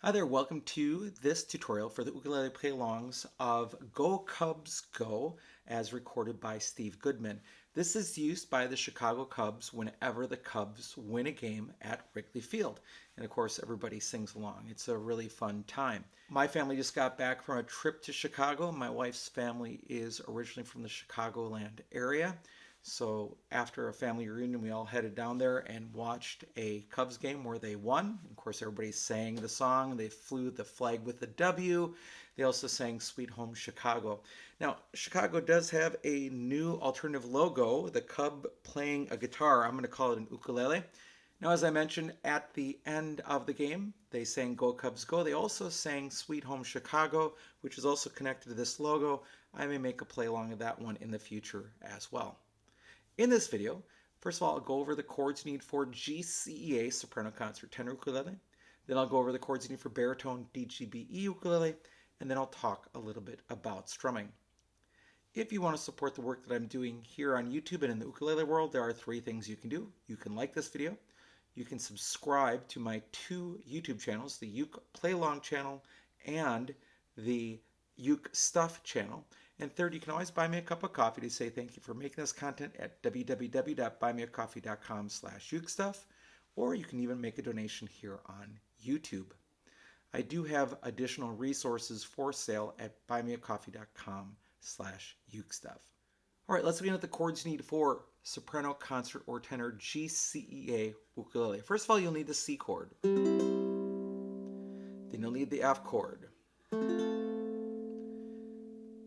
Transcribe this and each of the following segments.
Hi there, welcome to this tutorial for the ukulele play-alongs of Go Cubs Go as recorded by Steve Goodman. This is used by the Chicago Cubs whenever the Cubs win a game at Wrigley Field. And of course, everybody sings along. It's a really fun time. My family just got back from a trip to Chicago. My wife's family is originally from the Chicagoland area. So after a family reunion, we all headed down there and watched a Cubs game where they won. Of course, everybody sang the song. They flew the flag with the W. They also sang Sweet Home Chicago. Now, Chicago does have a new alternative logo, the Cub playing a guitar. I'm going to call it an ukulele. Now, as I mentioned, at the end of the game, they sang Go Cubs Go. They also sang Sweet Home Chicago, which is also connected to this logo. I may make a play along of that one in the future as well. In this video, first of all, I'll go over the chords you need for GCEA soprano concert tenor ukulele. Then I'll go over the chords you need for baritone DGBE ukulele, and then I'll talk a little bit about strumming. If you want to support the work that I'm doing here on YouTube and in the ukulele world, there are three things you can do. You can like this video, you can subscribe to my two YouTube channels, the Uke Play Along channel and the UkeStuff channel. And third, you can always buy me a cup of coffee to say thank you for making this content at www.buymeacoffee.com/UkeStuff, or you can even make a donation here on YouTube. I do have additional resources for sale at buymeacoffee.com/UkeStuff. All right, let's begin with the chords you need for soprano, concert, or tenor GCEA ukulele. First of all, you'll need the C chord. Then you'll need the F chord.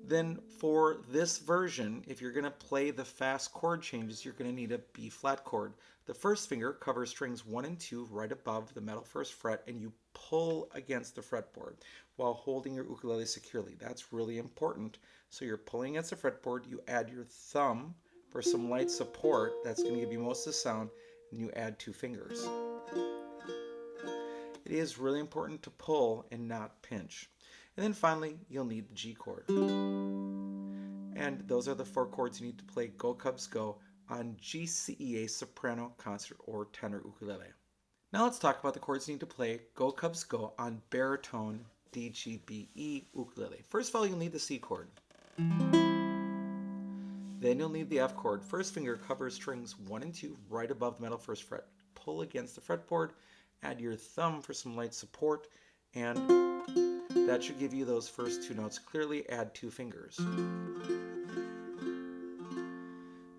Then for this version, if you're going to play the fast chord changes, you're going to need a B flat chord. The first finger covers strings 1 and 2 right above the metal first fret, and you pull against the fretboard while holding your ukulele securely. That's really important. So you're pulling against the fretboard, you add your thumb for some light support. That's going to give you most of the sound, and you add 2 fingers. It is really important to pull and not pinch. And then finally, you'll need the G chord. And those are the 4 chords you need to play Go Cubs Go on GCEA soprano, concert, or tenor ukulele. Now let's talk about the chords you need to play Go Cubs Go on baritone DGBE ukulele. First of all, you'll need the C chord. Then you'll need the F chord. First finger covers strings 1 and 2 right above the metal first fret. Pull against the fretboard, add your thumb for some light support, and that should give you those first 2 notes clearly. Add 2 fingers.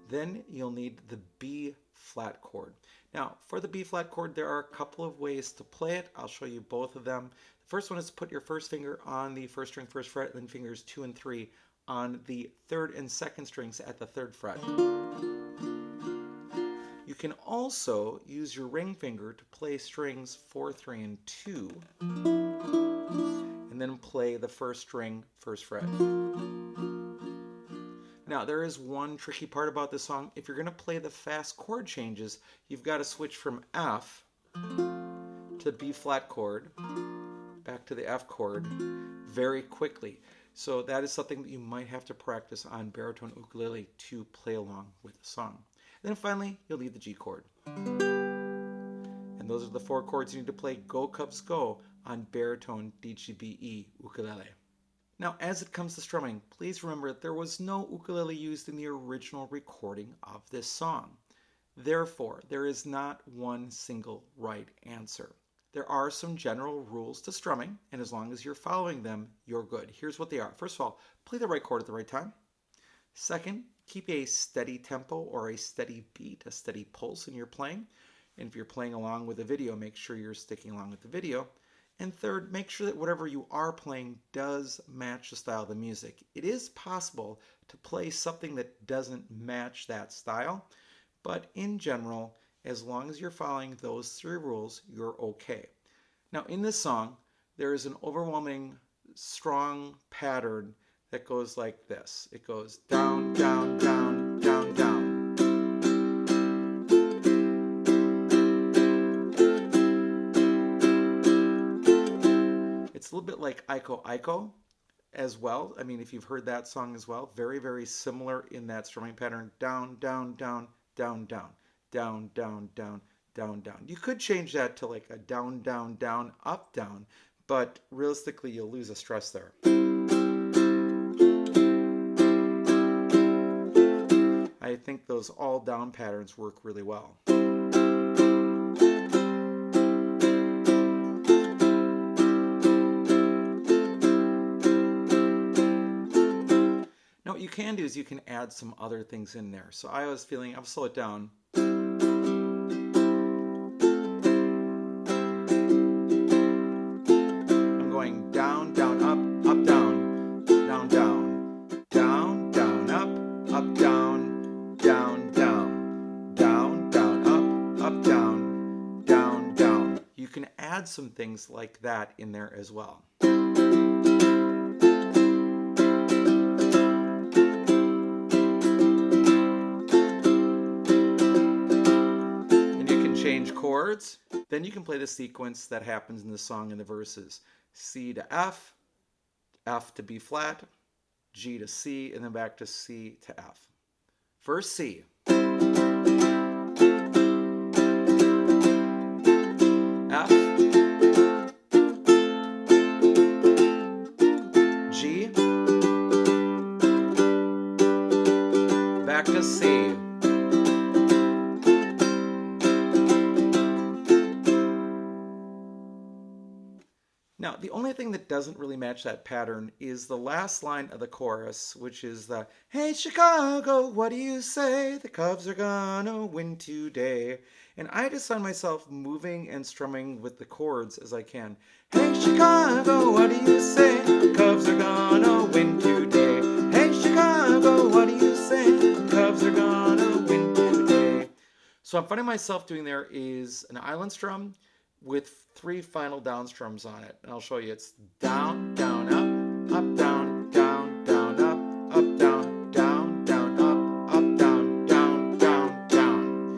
Then you'll need the B flat chord. Now, for the B flat chord, there are a couple of ways to play it. I'll show you both of them. The first one is to put your first finger on the first string, first fret, and then fingers 2 and 3 on the third and second strings at the 3rd fret. You can also use your ring finger to play strings 4, 3, and 2. And then play the first string, first fret. Now, there is one tricky part about this song. If you're going to play the fast chord changes, you've got to switch from F to B flat chord, back to the F chord very quickly. So that is something that you might have to practice on baritone ukulele to play along with the song. And then finally, you'll need the G chord. And those are the 4 chords you need to play Go Cubs Go on baritone DGBE ukulele. Now, as it comes to strumming, please remember that there was no ukulele used in the original recording of this song. Therefore, there is not one single right answer. There are some general rules to strumming, and as long as you're following them, you're good. Here's what they are. First of all, play the right chord at the right time. Second, keep a steady tempo or a steady beat, a steady pulse in your playing. And if you're playing along with the video, make sure you're sticking along with the video. And third, make sure that whatever you are playing does match the style of the music. It is possible to play something that doesn't match that style, but in general, as long as you're following those 3 rules, you're okay. Now, in this song, there is an overwhelming, strong pattern that goes like this. It goes down, down, down, down, down. It's a little bit like Aiko Aiko as well. I mean, if you've heard that song as well, very, very similar in that strumming pattern. Down, down, down, down, down, down, down, down, down, down. You could change that to like a down, down, down, up, down, but realistically you'll lose a stress there. I think those all down patterns work really well. Now what you can do is you can add some other things in there. So I was feeling, I'll slow it down. I'm going down, down, up, up, down, down, down, down, down, up, down, down, down, down, down, up, down, down, down. You can add some things like that in there as well. Change chords, then you can play the sequence that happens in the song in the verses. C to F, F to B flat, G to C, and then back to C to F. First C. F, G, back to C. Now, the only thing that doesn't really match that pattern is the last line of the chorus, which is the, "Hey Chicago, what do you say? The Cubs are gonna win today." And I just find myself moving and strumming with the chords as I can. Hey Chicago, what do you say? The Cubs are gonna win today. Hey Chicago, what do you say? The Cubs are gonna win today. So I'm finding myself doing there is an island strum with 3 final down strums on it. And I'll show you. It's down, down, up, down, down, down, up, down, down, down, up, down, down, down, down.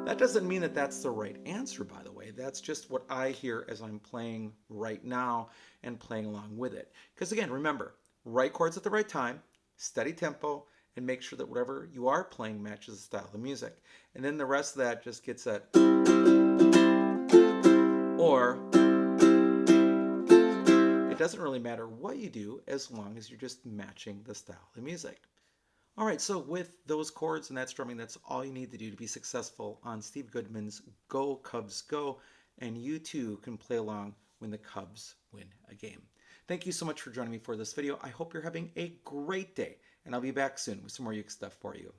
That doesn't mean that that's the right answer, by the way. That's just what I hear as I'm playing right now and playing along with it. Because again, remember, right chords at the right time, steady tempo, and make sure that whatever you are playing matches the style of music. And then the rest of that just gets that, or it doesn't really matter what you do as long as you're just matching the style of music. All right, so with those chords and that strumming, that's all you need to do to be successful on Steve Goodman's Go Cubs Go, and you too can play along when the Cubs win a game. Thank you so much for joining me for this video. I hope you're having a great day, and I'll be back soon with some more Uke stuff for you.